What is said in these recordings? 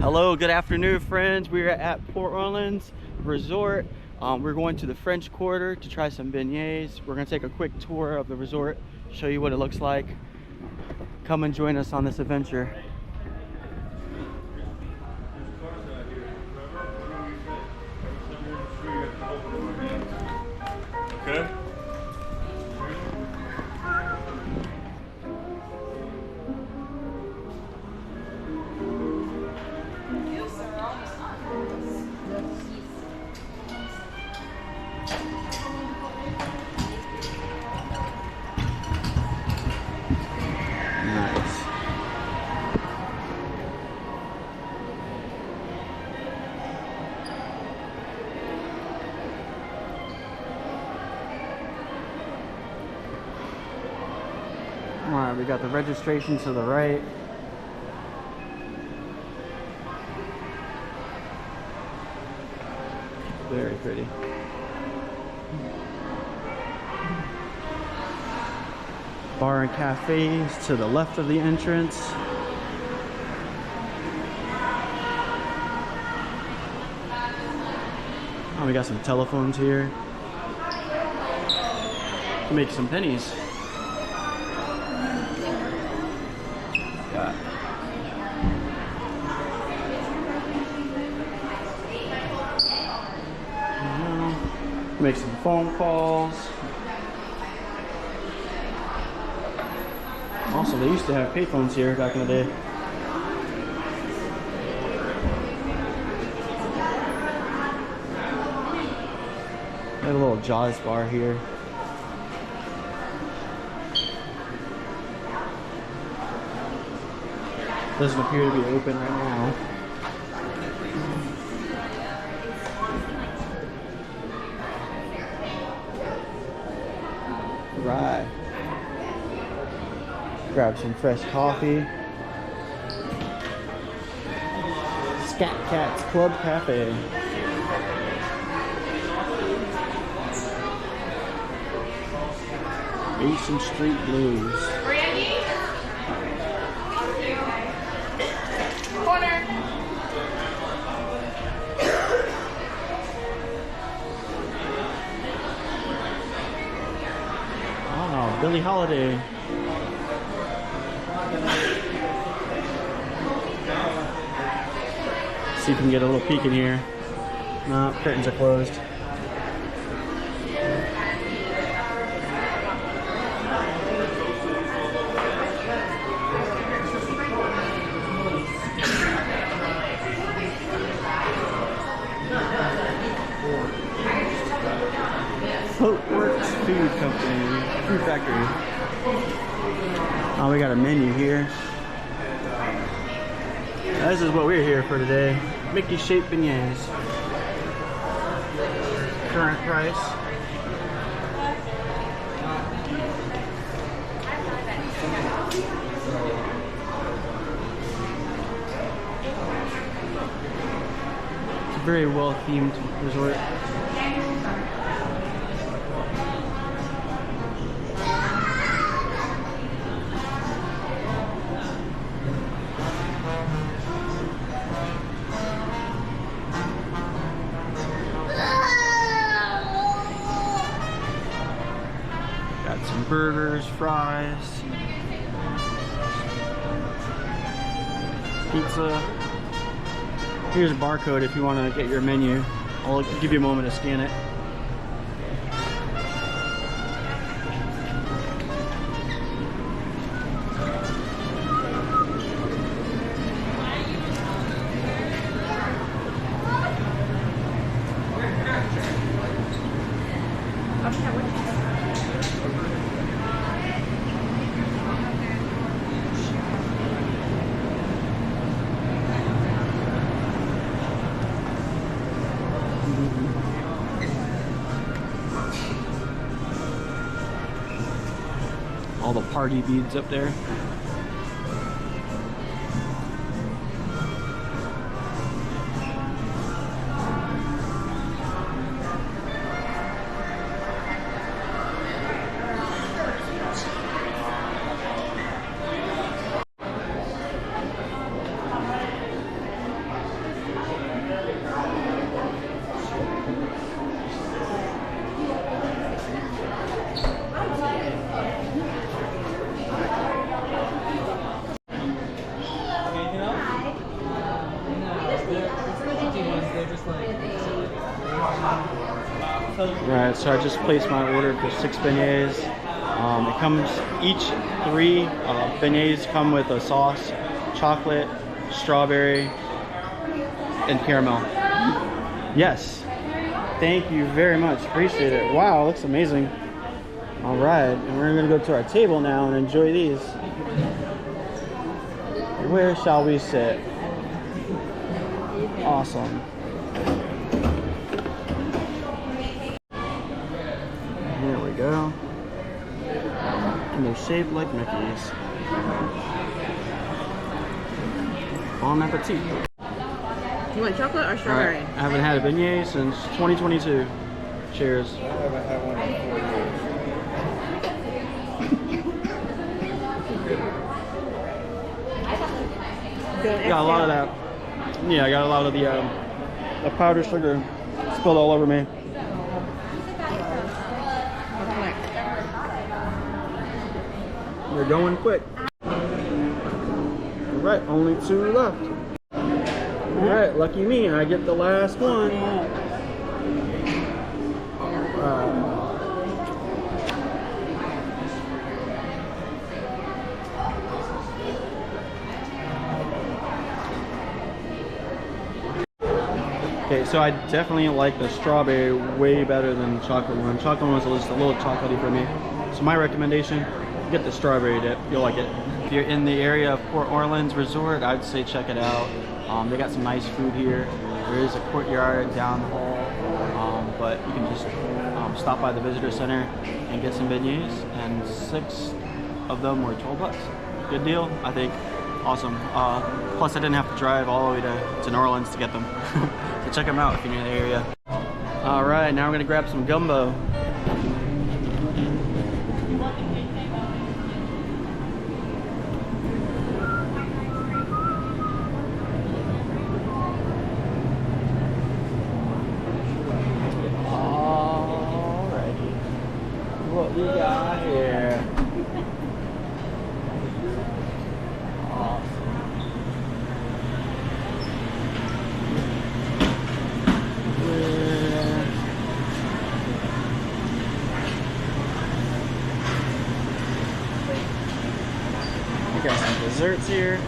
Hello, good afternoon, friends. We are at Port Orleans Resort. We're going to the French Quarter to try some beignets. We're going to take a quick tour of the resort, show you what it looks like. Come and join us on this adventure. Okay. Nice. All right, we got the registration to the right. Very pretty. Bar and cafes to the left of the entrance. Oh, we got some telephones here. Make some pennies. Got make some phone calls. Also, they used to have payphones here back in the day. They have a little jazz bar here. Doesn't appear to be open right now. Right. Grab some fresh coffee. Scat Cat's Club Cafe. Mason Street Blues. Brandy? Corner. Oh, Billie Holiday. See if we can get a little peek in here. No, curtains are closed. Floatworks Food Company, Food Factory. Oh, we got a menu here. This is what we're here for today. Mickey-shaped Beignets. Current price. It's a very well-themed resort. Got some burgers, fries, pizza. Here's a barcode if you want to get your menu. I'll give you a moment to scan it. All the party beads up there. Alright, so I just placed my order for 6 beignets. It comes, each 3 beignets come with a sauce, chocolate, strawberry, and caramel. Yes. Thank you very much. Appreciate it. Wow, looks amazing. Alright, and we're gonna go to our table now and enjoy these. Where shall we sit? Awesome. Here we go. And they're shaped like Mickey's. Bon appetit. You want chocolate or strawberry? Right. I haven't had a beignet since 2022. Cheers. I haven't had one in 4 years. Got a lot of that. Yeah, I got a lot of the powdered sugar spilled all over me. They're going quick. Alright, only 2 left. Alright, lucky me, I get the last one. Okay, so I definitely like the strawberry way better than the chocolate one. Chocolate one was just a little chocolatey for me. So my recommendation, get the strawberry dip. You'll like it. If you're in the area of Port Orleans Resort, I'd say check it out. They got some nice food here. There is a courtyard down the hall, but you can just stop by the visitor center and get some beignets, and 6 of them were 12 bucks. Good deal, I think. Awesome. Plus I didn't have to drive all the way to New Orleans to get them. So check them out if you're near the area. Alright, now we're gonna grab some gumbo. What we got here? Awesome. We got some desserts here.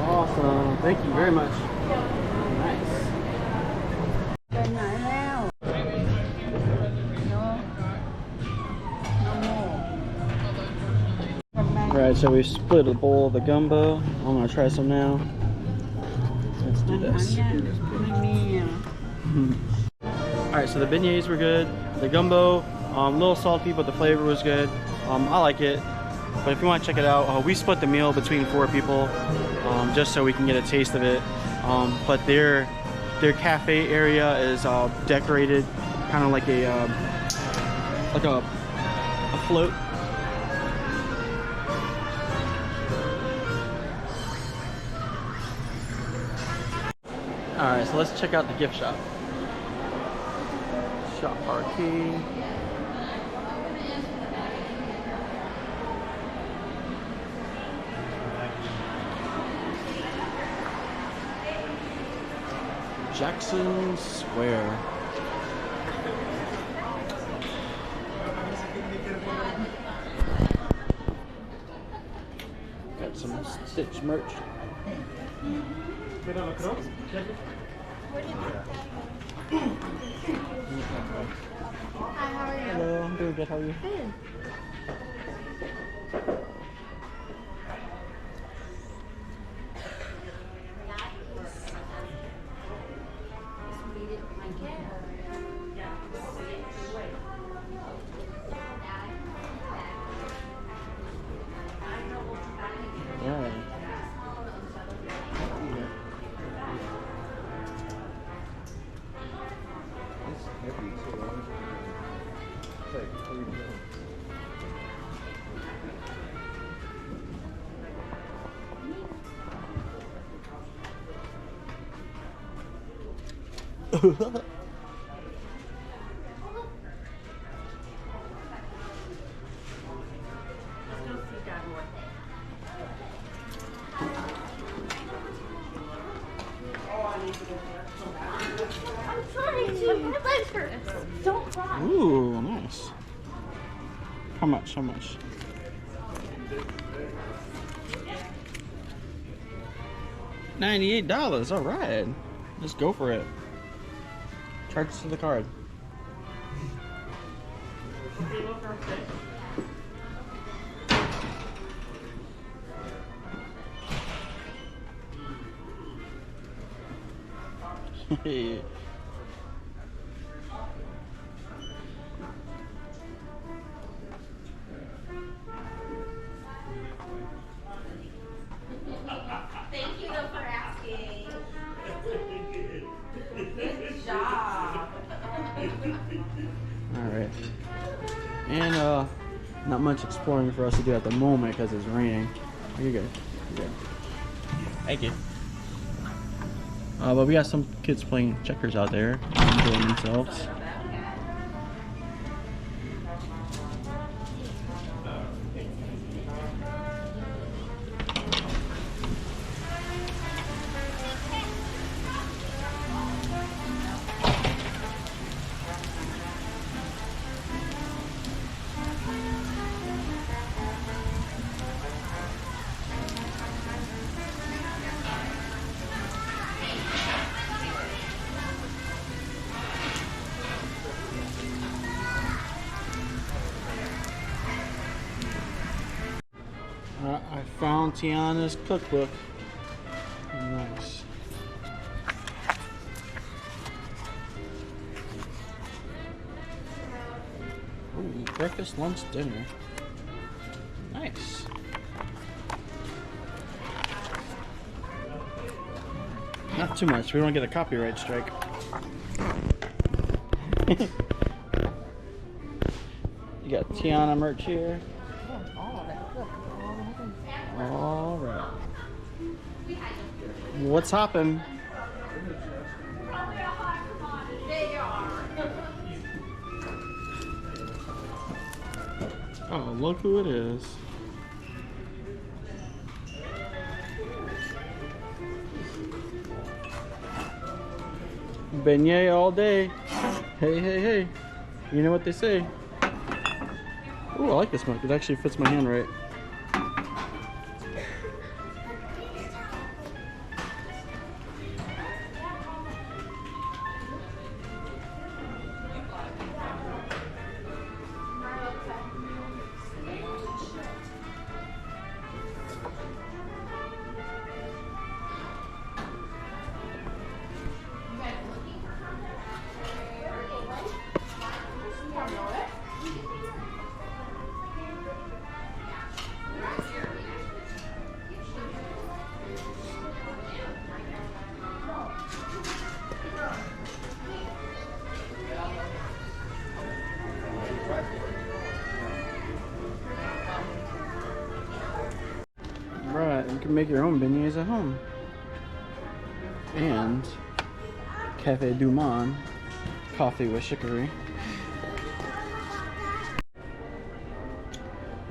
Awesome. Thank you very much. Nice. Alright, so we split a bowl of the gumbo. I'm gonna try some now. Let's do this. Alright, so the beignets were good. The gumbo, a little salty, but the flavor was good. I like it. But if you want to check it out, we split the meal between 4 people, just so we can get a taste of it. But their cafe area is decorated kind of like a float. All right, so let's check out the gift shop. Shop arcade. Jackson Square. Got some Stitch merch. Hi, how are you? Hello, I'm doing good. How are you? Good. I'm trying to. My legs hurt. Don't cry. Ooh, nice. How much? How much? $98. All right. Let's go for it. Charge to the card. Hey. Thank you though for asking. Good job. Alright. And not much exploring for us to do at the moment because it's raining. You're good. You're good. Thank you. But we got some kids playing checkers out there, enjoying themselves. I found Tiana's cookbook. Nice. Ooh, breakfast, lunch, dinner. Nice. Not too much. We don't get a copyright strike. You got Tiana merch here. All right. What's hoppin'? Oh, look who it is. Beignet all day. Hey, hey, hey. You know what they say. Ooh, I like this mug. It actually fits my hand right. Right, you can make your own beignets at home. And Cafe Du Monde, coffee with chicory.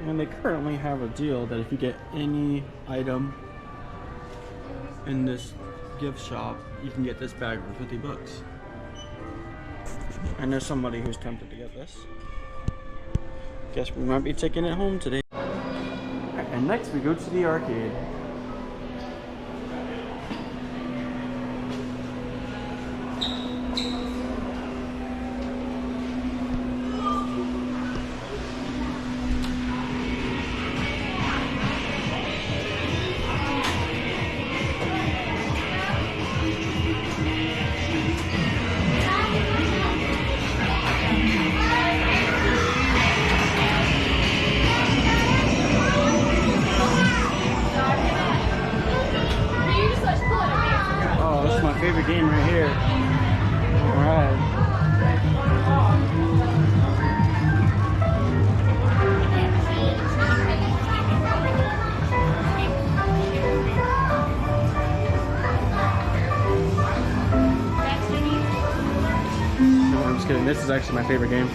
And they currently have a deal that if you get any item in this gift shop, you can get this bag for 50 bucks. And there's somebody who's tempted to get this. Guess we might be taking it home today. And next we go to the arcade. Favorite game right here. All right. kidding. This is actually my favorite game.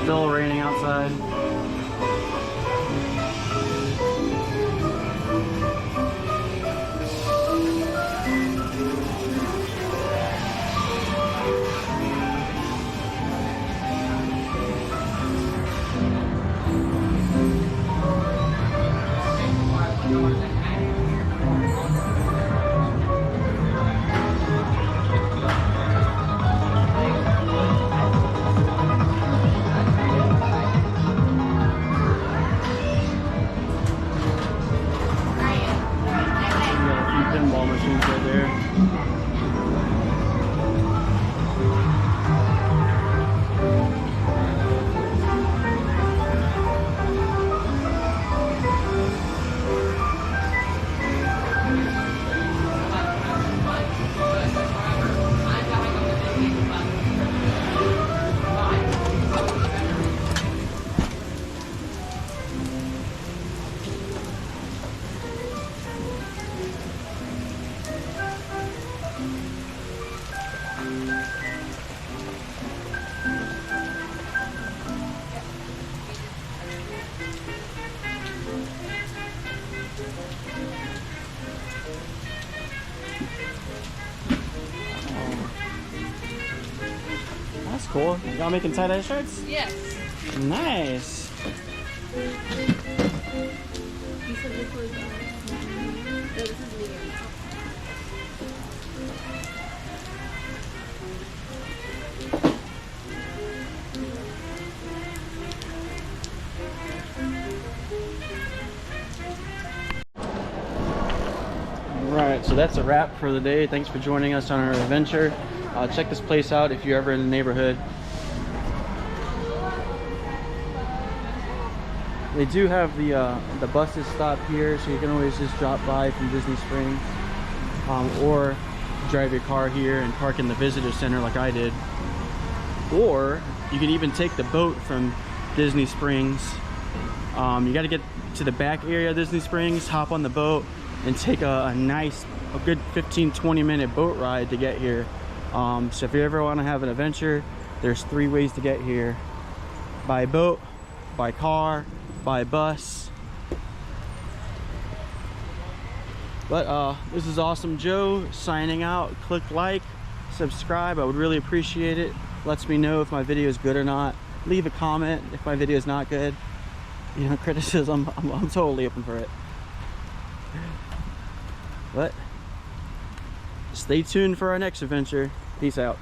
Still raining outside. Pinball machines right there. That's cool. Y'all making tie-dye shirts? Yes. Nice. You said this was no, this is medium. Right, so that's a wrap for the day. Thanks for joining us on our adventure. Check this place out if you're ever in the neighborhood. They do have the buses stop here, so you can always just drop by from Disney Springs, or drive your car here and park in the visitor center like I did. Or you can even take the boat from Disney Springs. You got to get to the back area of Disney Springs, hop on the boat, and take a good 15-20 minute boat ride to get here. So if you ever want to have an adventure, there's 3 ways to get here: by boat, by car, by bus. But this is Awesome Joe signing out. Click like, subscribe, I would really appreciate it. Lets me know if my video is good or not. Leave a comment if my video is not good. You know, criticism, I'm totally open for it. But stay tuned for our next adventure. Peace out.